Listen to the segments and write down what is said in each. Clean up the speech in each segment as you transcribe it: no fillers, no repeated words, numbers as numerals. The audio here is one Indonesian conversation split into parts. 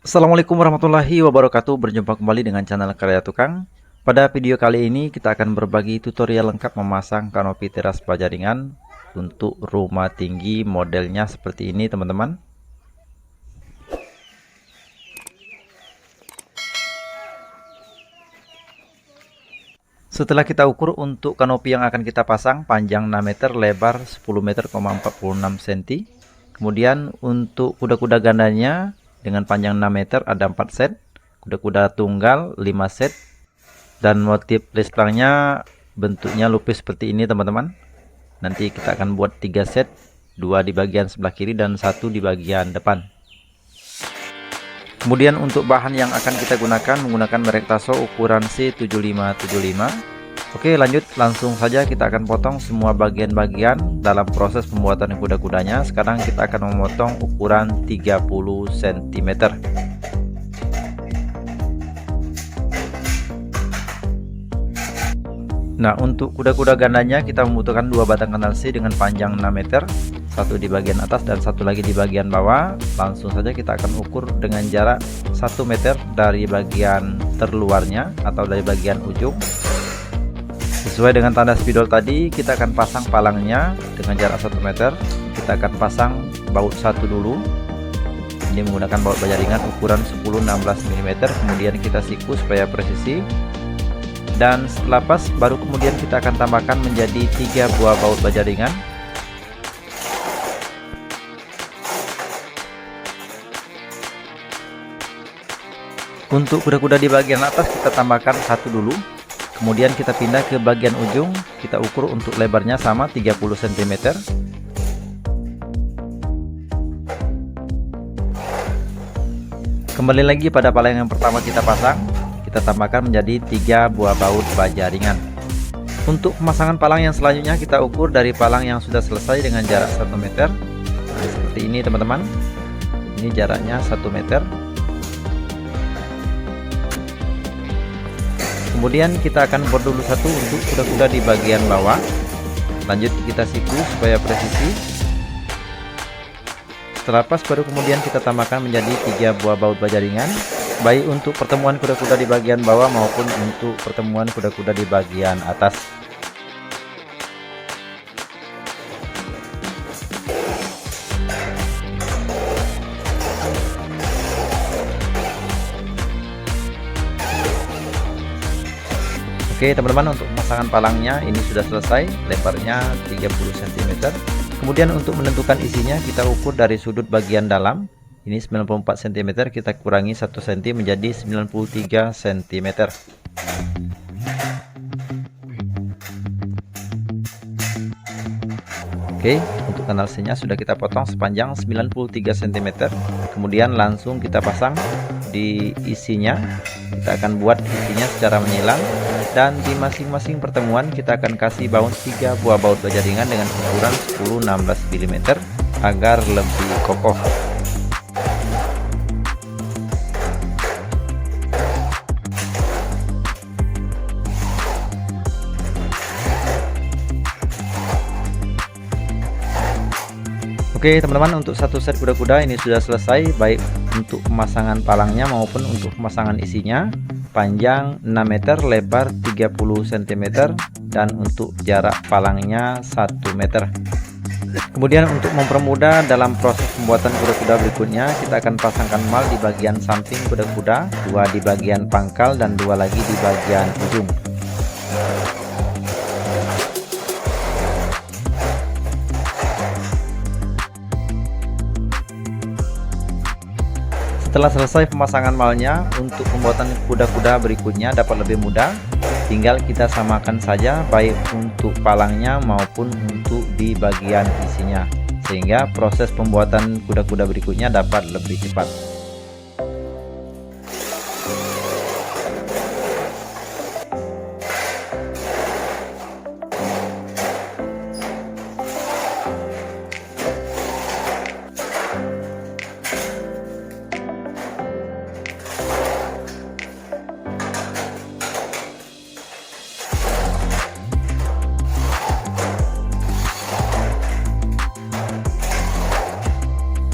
Assalamualaikum warahmatullahi wabarakatuh. Berjumpa kembali dengan channel Karya Tukang. Pada video kali ini kita akan berbagi tutorial lengkap memasang kanopi teras baja ringan untuk rumah tinggi. Modelnya seperti ini teman-teman. Setelah kita ukur untuk kanopi yang akan kita pasang, panjang 6 meter, lebar 10 meter, 46 cm. Kemudian untuk kuda-kuda gandanya dengan panjang 6 meter ada 4 set, kuda-kuda tunggal 5 set, dan motif lesplangnya bentuknya lupis seperti ini teman-teman. Nanti kita akan buat 3 set, 2 di bagian sebelah kiri dan 1 di bagian depan. Kemudian untuk bahan yang akan kita gunakan menggunakan merek Tasso ukuran C7575. Oke, lanjut langsung saja kita akan potong semua bagian-bagian dalam proses pembuatan kuda-kudanya. Sekarang kita akan memotong ukuran 30 cm. Nah, untuk kuda-kuda gandanya kita membutuhkan 2 batang kanal C dengan panjang 6 meter, satu di bagian atas dan satu lagi di bagian bawah. Langsung saja kita akan ukur dengan jarak 1 meter dari bagian terluarnya atau dari bagian ujung. Sesuai dengan tanda spidol tadi, kita akan pasang palangnya dengan jarak 1 meter. Kita akan pasang baut 1 dulu. Ini menggunakan baut baja ringan ukuran 10-16 mm. Kemudian kita siku supaya presisi. Dan setelah pas, baru kemudian kita akan tambahkan menjadi 3 buah baut baja ringan. Untuk kuda-kuda di bagian atas kita tambahkan 1 dulu. Kemudian kita pindah ke bagian ujung, kita ukur untuk lebarnya sama 30 cm. Kembali lagi pada palang yang pertama kita pasang, kita tambahkan menjadi 3 buah baut baja ringan. Untuk pemasangan palang yang selanjutnya kita ukur dari palang yang sudah selesai dengan jarak 1 meter. Nah, seperti ini teman-teman. Ini jaraknya 1 meter. Kemudian kita akan bor dulu satu untuk kuda-kuda di bagian bawah. Lanjut kita siku supaya presisi. Setelah pas baru kemudian kita tambahkan menjadi 3 buah baut baja ringan, baik untuk pertemuan kuda-kuda di bagian bawah maupun untuk pertemuan kuda-kuda di bagian atas. Oke teman-teman, untuk pemasangan palangnya ini sudah selesai, lebarnya 30 cm. Kemudian untuk menentukan isinya kita ukur dari sudut bagian dalam, ini 94 cm, kita kurangi 1 cm menjadi 93 cm. Oke, untuk kanal C nya sudah kita potong sepanjang 93 cm. Kemudian langsung kita pasang di isinya. Kita akan buat isinya secara menyilang, dan di masing-masing pertemuan kita akan kasih baut 3 buah baut baja ringan dengan ukuran 10-16 mm agar lebih kokoh. Oke teman-teman, untuk satu set kuda-kuda ini sudah selesai, baik untuk pemasangan palangnya maupun untuk pemasangan isinya. Panjang 6 meter, lebar 30 cm, dan untuk jarak palangnya 1 meter. Kemudian untuk mempermudah dalam proses pembuatan kuda-kuda berikutnya, kita akan pasangkan mal di bagian samping kuda-kuda, 2 di bagian pangkal dan 2 lagi di bagian ujung. Setelah selesai pemasangan malnya, untuk pembuatan kuda-kuda berikutnya dapat lebih mudah. Tinggal kita samakan saja baik untuk palangnya maupun untuk di bagian isinya, sehingga proses pembuatan kuda-kuda berikutnya dapat lebih cepat.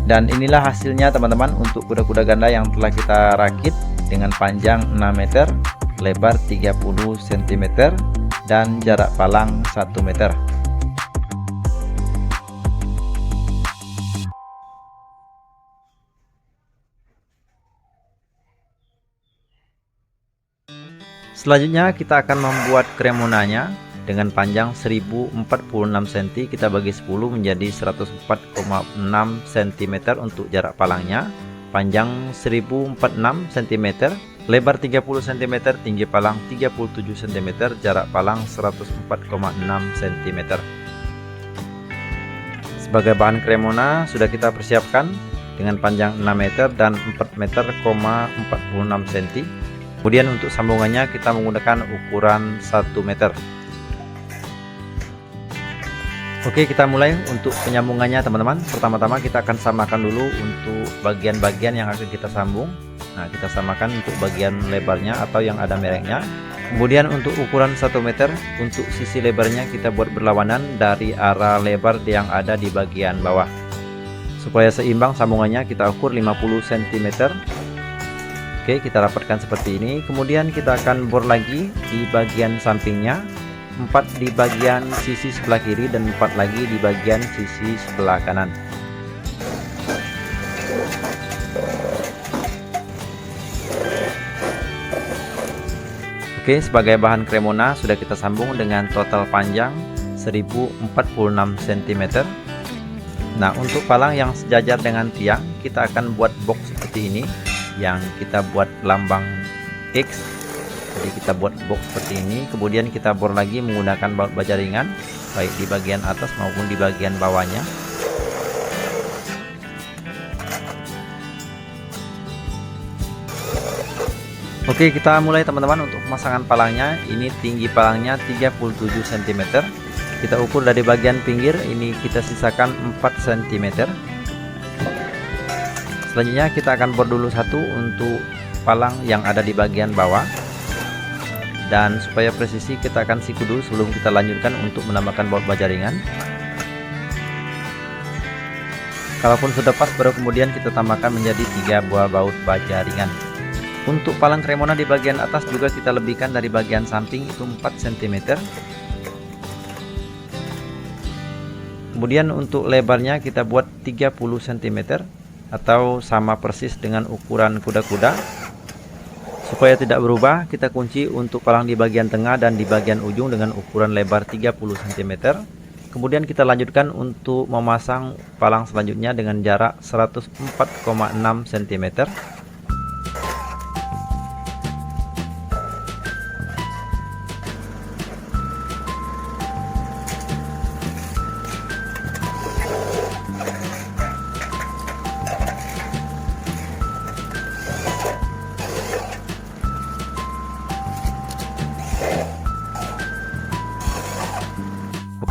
Dan inilah hasilnya teman-teman untuk kuda-kuda ganda yang telah kita rakit dengan panjang 6 meter, lebar 30 cm, dan jarak palang 1 meter. Selanjutnya kita akan membuat kremonanya dengan panjang 1046 cm, kita bagi 10 menjadi 104,6 cm untuk jarak palangnya, panjang 1046 cm, lebar 30 cm, tinggi palang 37 cm, jarak palang 104,6 cm. Sebagai bahan kremona sudah kita persiapkan dengan panjang 6 meter dan 4 meter, 46 cm. Kemudian untuk sambungannya kita menggunakan ukuran 1 meter. Oke, kita mulai untuk penyambungannya teman-teman. Pertama-tama kita akan samakan dulu untuk bagian-bagian yang akan kita sambung. Nah, kita samakan untuk bagian lebarnya atau yang ada mereknya. Kemudian untuk ukuran 1 meter, untuk sisi lebarnya kita buat berlawanan dari arah lebar yang ada di bagian bawah. Supaya seimbang sambungannya kita ukur 50 cm. Oke, kita rapatkan seperti ini. Kemudian kita akan bor lagi di bagian sampingnya, 4 di bagian sisi sebelah kiri dan 4 lagi di bagian sisi sebelah kanan. Oke, sebagai bahan kremona sudah kita sambung dengan total panjang 1046 cm. Nah, untuk palang yang sejajar dengan tiang kita akan buat box seperti ini yang kita buat lambang X. Jadi kita buat box seperti ini, kemudian kita bor lagi menggunakan baut baja ringan baik di bagian atas maupun di bagian bawahnya. Oke, kita mulai teman-teman untuk pemasangan palangnya. Ini tinggi palangnya 37 cm. Kita ukur dari bagian pinggir ini kita sisakan 4 cm. Selanjutnya kita akan bor dulu satu untuk palang yang ada di bagian bawah. Dan supaya presisi kita akan siku dulu sebelum kita lanjutkan untuk menambahkan baut baja ringan. Kalaupun sudah pas baru kemudian kita tambahkan menjadi 3 buah baut baja ringan. Untuk palang kremona di bagian atas juga kita lebihkan dari bagian samping itu 4 cm. Kemudian untuk lebarnya kita buat 30 cm atau sama persis dengan ukuran kuda-kuda. Supaya tidak berubah, kita kunci untuk palang di bagian tengah dan di bagian ujung dengan ukuran lebar 30 cm. Kemudian kita lanjutkan untuk memasang palang selanjutnya dengan jarak 104,6 cm.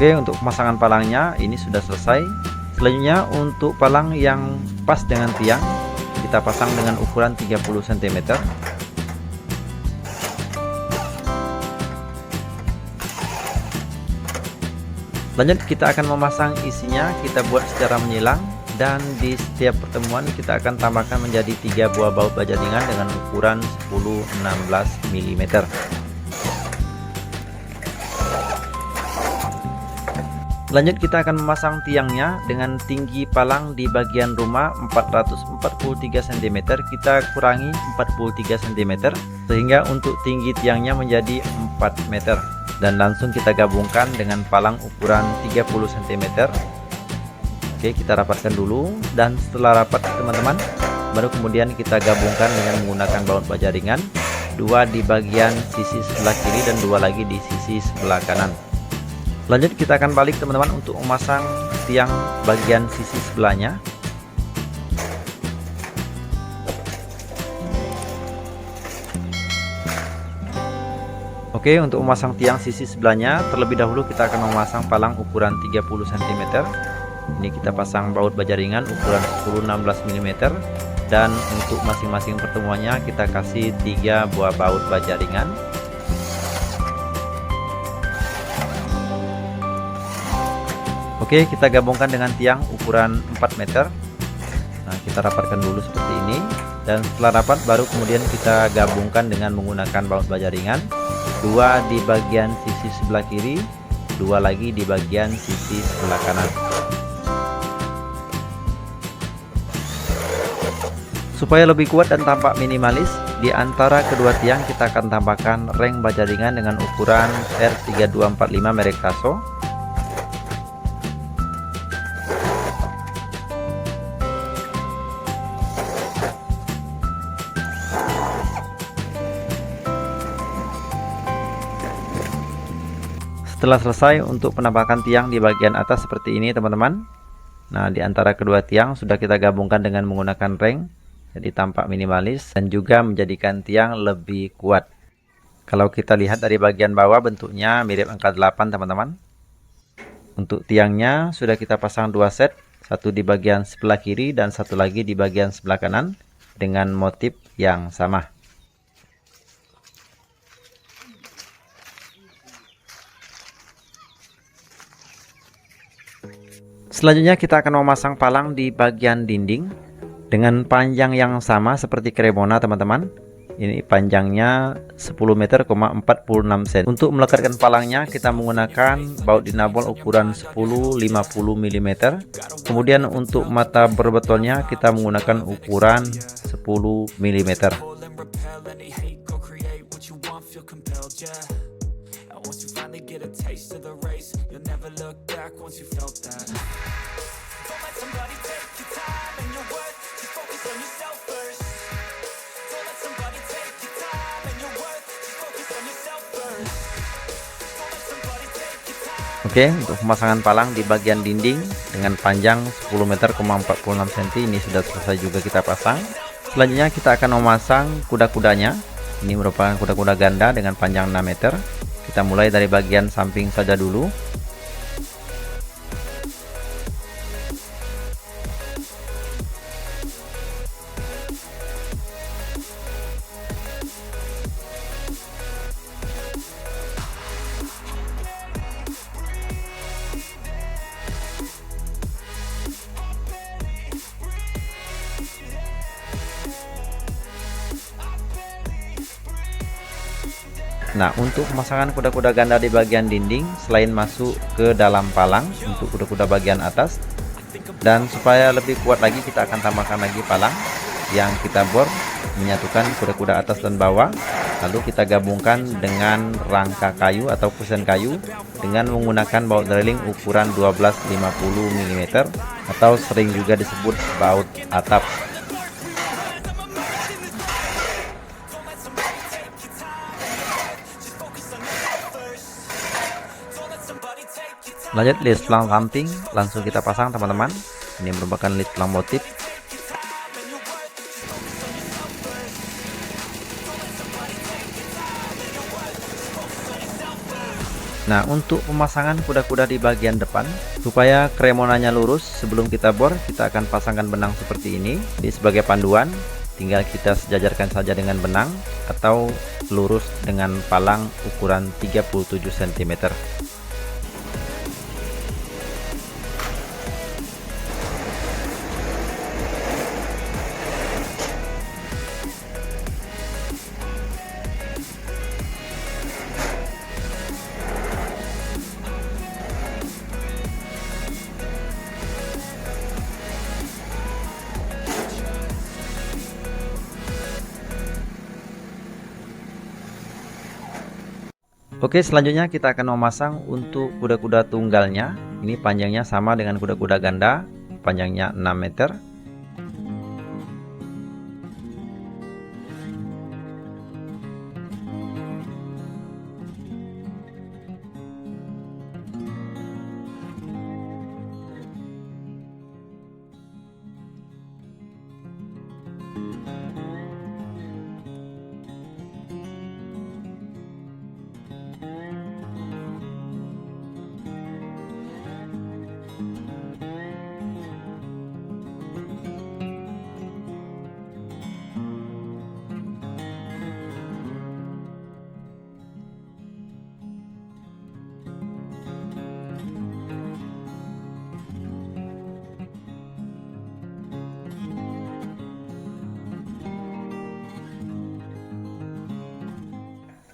Oke, untuk pemasangan palangnya ini sudah selesai. Selanjutnya untuk palang yang pas dengan tiang kita pasang dengan ukuran 30 cm. Lanjut kita akan memasang isinya, kita buat secara menyilang dan di setiap pertemuan kita akan tambahkan menjadi 3 buah baut baja ringan dengan ukuran 10-16 mm. Lanjut kita akan memasang tiangnya dengan tinggi palang di bagian rumah 443 cm, kita kurangi 43 cm sehingga untuk tinggi tiangnya menjadi 4 meter. Dan langsung kita gabungkan dengan palang ukuran 30 cm. Oke, kita rapatkan dulu dan setelah rapat teman-teman baru kemudian kita gabungkan dengan menggunakan baut baja ringan, 2 di bagian sisi sebelah kiri dan 2 lagi di sisi sebelah kanan. Lanjut kita akan balik teman-teman untuk memasang tiang bagian sisi sebelahnya. Oke, untuk memasang tiang sisi sebelahnya terlebih dahulu kita akan memasang palang ukuran 30 cm. Ini kita pasang baut baja ringan ukuran 10-16 mm dan untuk masing-masing pertemuannya kita kasih 3 buah baut baja ringan. Oke, kita gabungkan dengan tiang ukuran 4 meter. Nah, kita rapatkan dulu seperti ini, dan setelah rapat baru kemudian kita gabungkan dengan menggunakan baut baja ringan, 2 di bagian sisi sebelah kiri, 2 lagi di bagian sisi sebelah kanan. Supaya lebih kuat dan tampak minimalis, di antara kedua tiang kita akan tambahkan reng baja ringan dengan ukuran R3245 merek Tasso. Setelah selesai untuk penambahan tiang di bagian atas seperti ini teman-teman. Nah, di antara kedua tiang sudah kita gabungkan dengan menggunakan reng, jadi tampak minimalis dan juga menjadikan tiang lebih kuat. Kalau kita lihat dari bagian bawah bentuknya mirip angka 8 teman-teman. Untuk tiangnya sudah kita pasang 2 set, satu di bagian sebelah kiri dan satu lagi di bagian sebelah kanan dengan motif yang sama. Selanjutnya kita akan memasang palang di bagian dinding dengan panjang yang sama seperti Cremona teman-teman. Ini panjangnya 10 meter, 46 cm. Untuk melekatkan palangnya kita menggunakan baut dinabol ukuran 10-50 mm. Kemudian untuk mata berbetulnya kita menggunakan ukuran 10 mm. Oke, untuk pemasangan palang di bagian dinding dengan panjang 10 meter, 46 cm ini sudah selesai juga kita pasang. Selanjutnya kita akan memasang kuda-kudanya. Ini merupakan kuda-kuda ganda dengan panjang 6 meter. Kita mulai dari bagian samping saja dulu. Nah, untuk pemasangan kuda-kuda ganda di bagian dinding, selain masuk ke dalam palang untuk kuda-kuda bagian atas, dan supaya lebih kuat lagi kita akan tambahkan lagi palang yang kita bor menyatukan kuda-kuda atas dan bawah. Lalu kita gabungkan dengan rangka kayu atau kusen kayu dengan menggunakan baut drilling ukuran 1250 mm atau sering juga disebut baut atap. Lanjut, list pelang samping langsung kita pasang teman-teman. Ini merupakan list pelang motif. Nah, untuk pemasangan kuda-kuda di bagian depan, supaya Cremonanya lurus sebelum kita bor, kita akan pasangkan benang seperti ini. Jadi sebagai panduan, tinggal kita sejajarkan saja dengan benang atau lurus dengan palang ukuran 37 cm. Oke, selanjutnya kita akan memasang untuk kuda-kuda tunggalnya. Ini panjangnya sama dengan kuda-kuda ganda, panjangnya 6 meter.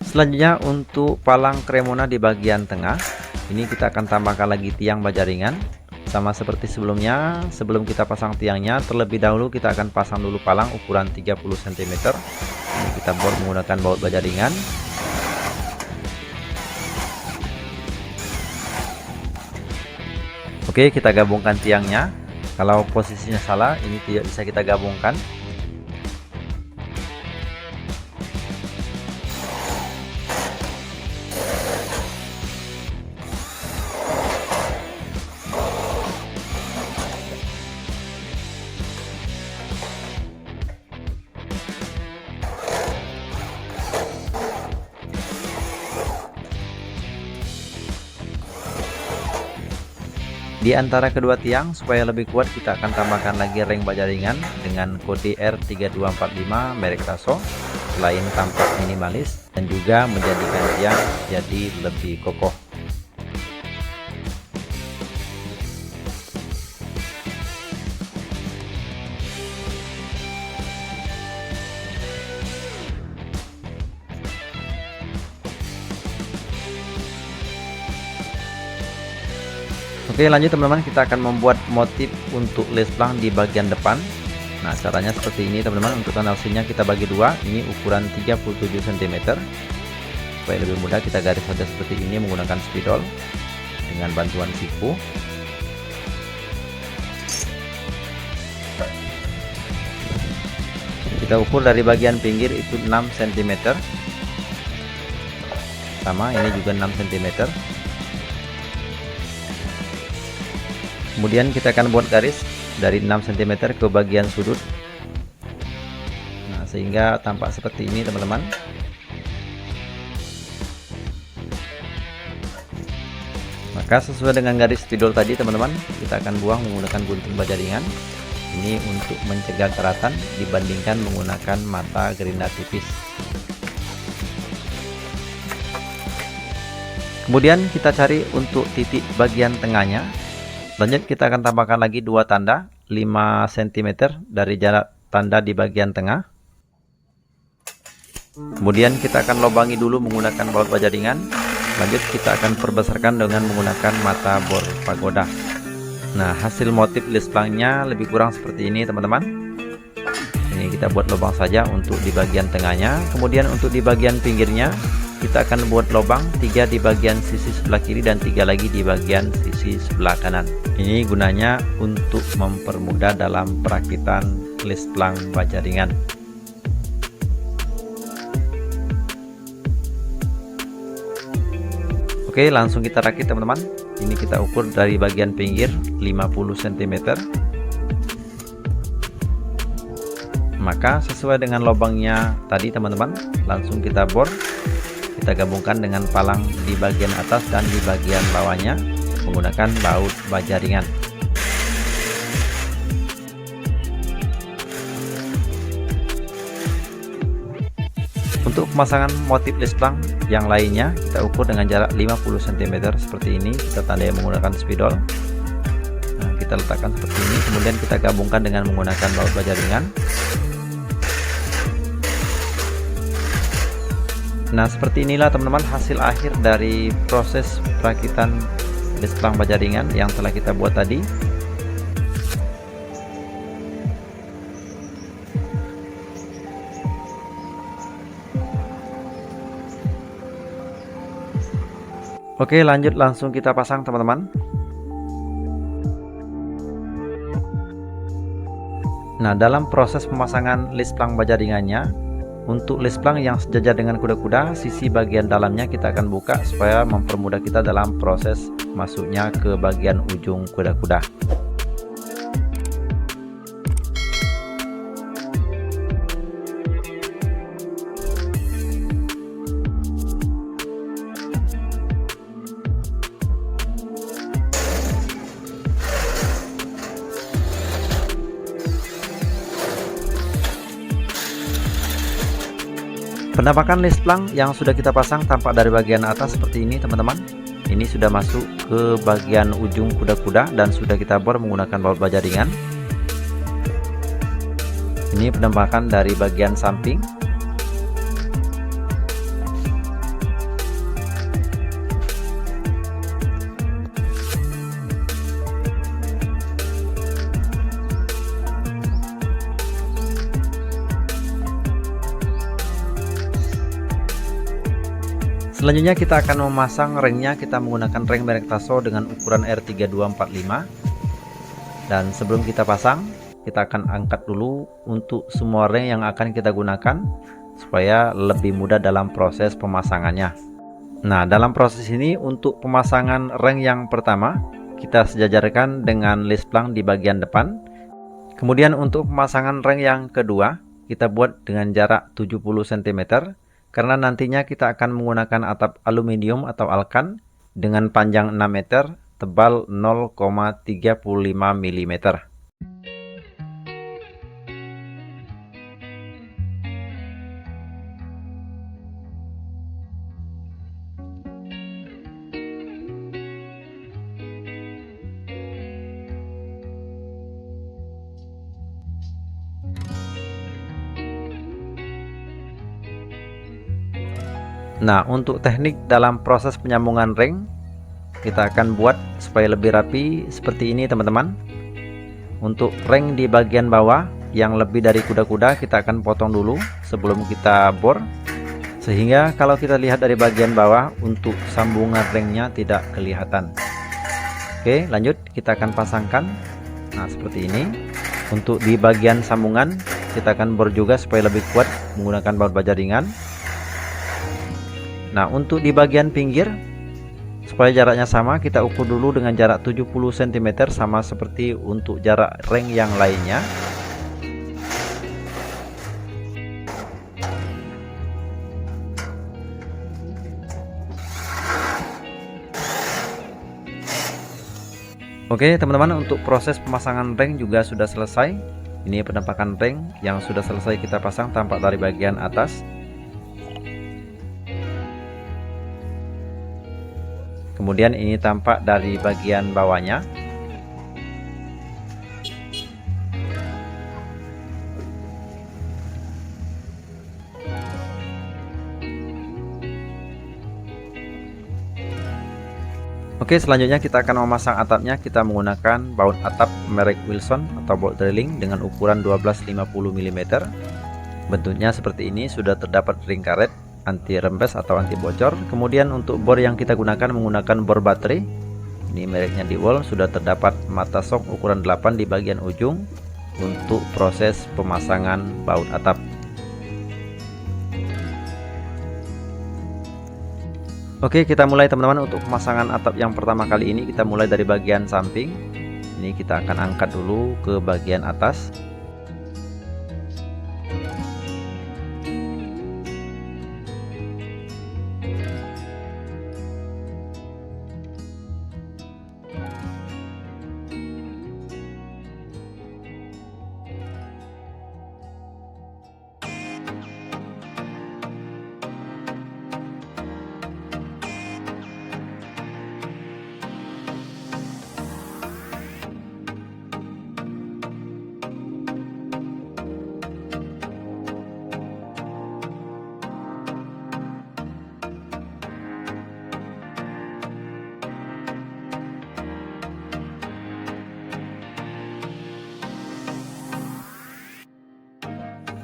Selanjutnya untuk palang Cremona di bagian tengah, ini kita akan tambahkan lagi tiang baja ringan. Sama seperti sebelumnya, sebelum kita pasang tiangnya, terlebih dahulu kita akan pasang dulu palang ukuran 30 cm. Ini kita bor menggunakan baut baja ringan. Oke, kita gabungkan tiangnya. Kalau posisinya salah, ini tidak bisa kita gabungkan. Di antara kedua tiang, supaya lebih kuat, kita akan tambahkan lagi ring baja ringan dengan kode R3245 merek Raso. Selain tampak minimalis dan juga menjadikan tiang jadi lebih kokoh. Oke, lanjut teman-teman, kita akan membuat motif untuk lesplang di bagian depan. Nah, caranya seperti ini teman-teman. Untuk kanalsinya kita bagi dua, ini ukuran 37 cm. Supaya lebih mudah, kita garis saja seperti ini menggunakan spidol dengan bantuan siku. Kita ukur dari bagian pinggir itu 6 cm. Sama, ini juga 6 cm. Kemudian kita akan buat garis dari 6 cm ke bagian sudut. Nah, sehingga tampak seperti ini teman-teman. Maka sesuai dengan garis spidol tadi teman-teman, kita akan buang menggunakan gunting baja ringan. Ini untuk mencegah keratan dibandingkan menggunakan mata gerinda tipis. Kemudian kita cari untuk titik bagian tengahnya. Lanjut kita akan tambahkan lagi dua tanda 5 cm dari jarak tanda di bagian tengah. Kemudian kita akan lobangi dulu menggunakan baut baja ringan. Lanjut kita akan perbesarkan dengan menggunakan mata bor pagoda. Nah, hasil motif lesplangnya lebih kurang seperti ini teman-teman. Ini kita buat lubang saja untuk di bagian tengahnya. Kemudian untuk di bagian pinggirnya kita akan buat lubang 3 di bagian sisi sebelah kiri dan 3 lagi di bagian sisi sebelah kanan. Ini gunanya untuk mempermudah dalam perakitan lesplang baja ringan. Oke, langsung kita rakit teman-teman. Ini kita ukur dari bagian pinggir 50 cm. Maka sesuai dengan lubangnya tadi teman-teman, langsung kita bor. Kita gabungkan dengan palang di bagian atas dan di bagian bawahnya menggunakan baut baja ringan. Untuk pemasangan motif lesplang yang lainnya, kita ukur dengan jarak 50 cm seperti ini. Kita tandai menggunakan spidol. Nah, kita letakkan seperti ini, kemudian kita gabungkan dengan menggunakan baut baja ringan. Nah, seperti inilah teman-teman hasil akhir dari proses perakitan lesplang baja ringan yang telah kita buat tadi. Oke, lanjut langsung kita pasang teman-teman. Nah, dalam proses pemasangan lesplang baja ringannya, untuk lesplang yang sejajar dengan kuda-kuda, sisi bagian dalamnya kita akan buka supaya mempermudah kita dalam proses masuknya ke bagian ujung kuda-kuda. Penampakan lesplang yang sudah kita pasang tampak dari bagian atas seperti ini teman-teman. Ini sudah masuk ke bagian ujung kuda-kuda dan sudah kita bor menggunakan baut baja ringan. Ini penampakan dari bagian samping. Selanjutnya kita akan memasang ringnya. Kita menggunakan ring merek Tasso dengan ukuran R3245. Dan sebelum kita pasang, kita akan angkat dulu untuk semua ring yang akan kita gunakan supaya lebih mudah dalam proses pemasangannya. Nah, dalam proses ini untuk pemasangan ring yang pertama, kita sejajarkan dengan list plank di bagian depan. Kemudian untuk pemasangan ring yang kedua, kita buat dengan jarak 70 cm karena nantinya kita akan menggunakan atap aluminium atau alkan dengan panjang 6 meter, tebal 0,35 mm. Nah, untuk teknik dalam proses penyambungan ring, kita akan buat supaya lebih rapi seperti ini teman-teman. Untuk ring di bagian bawah yang lebih dari kuda-kuda kita akan potong dulu sebelum kita bor, sehingga kalau kita lihat dari bagian bawah untuk sambungan ringnya tidak kelihatan. Oke, lanjut kita akan pasangkan. Nah, seperti ini. Untuk di bagian sambungan kita akan bor juga supaya lebih kuat menggunakan baut baja ringan. Nah, untuk di bagian pinggir supaya jaraknya sama, kita ukur dulu dengan jarak 70 cm sama seperti untuk jarak ring yang lainnya. Oke teman-teman, untuk proses pemasangan ring juga sudah selesai. Ini penampakan ring yang sudah selesai kita pasang tampak dari bagian atas. Kemudian ini tampak dari bagian bawahnya. Oke, selanjutnya kita akan memasang atapnya. Kita menggunakan baut atap merek Wilson atau baut drilling dengan ukuran 1250 mm. Bentuknya seperti ini, sudah terdapat ring karet anti rembes atau anti bocor. Kemudian untuk bor yang kita gunakan menggunakan bor baterai. Ini mereknya DeWalt, sudah terdapat mata sok ukuran 8 di bagian ujung untuk proses pemasangan baut atap. Oke, kita mulai teman-teman. Untuk pemasangan atap yang pertama kali ini kita mulai dari bagian samping. Ini kita akan angkat dulu ke bagian atas.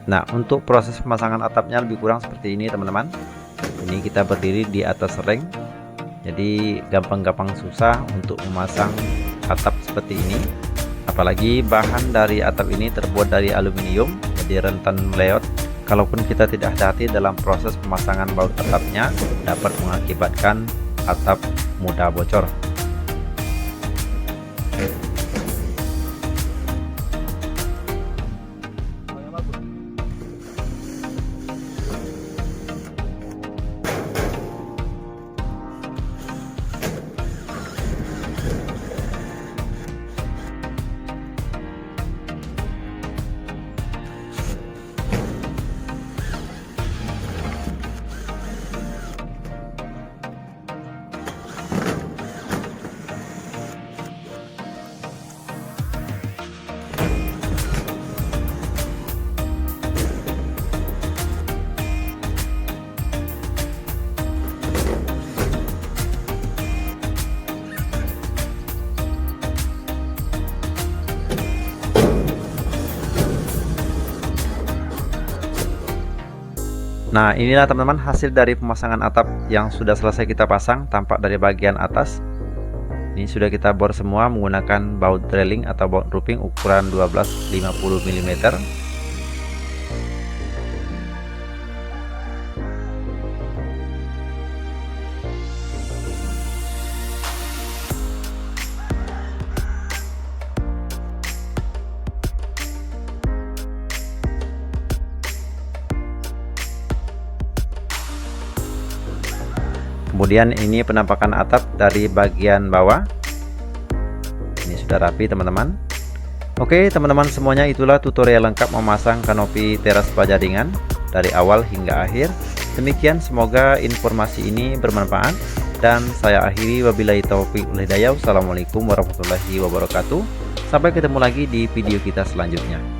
Nah, untuk proses pemasangan atapnya lebih kurang seperti ini teman-teman. Ini kita berdiri di atas ring, jadi gampang-gampang susah untuk memasang atap seperti ini. Apalagi bahan dari atap ini terbuat dari aluminium, jadi rentan meleot. Kalaupun kita tidak hati-hati dalam proses pemasangan baut atapnya, dapat mengakibatkan atap mudah bocor. Nah, inilah teman-teman hasil dari pemasangan atap yang sudah selesai kita pasang. Tampak dari bagian atas ini sudah kita bor semua menggunakan baut drilling atau baut roofing ukuran 1250 mm. Kemudian ini penampakan atap dari bagian bawah. Ini sudah rapi teman-teman. Oke teman-teman semuanya, itulah tutorial lengkap memasang kanopi teras baja ringan dari awal hingga akhir. Demikian, semoga informasi ini bermanfaat dan saya akhiri wabillahi taufiq wal hidayah. Wassalamualaikum warahmatullahi wabarakatuh. Sampai ketemu lagi di video kita selanjutnya.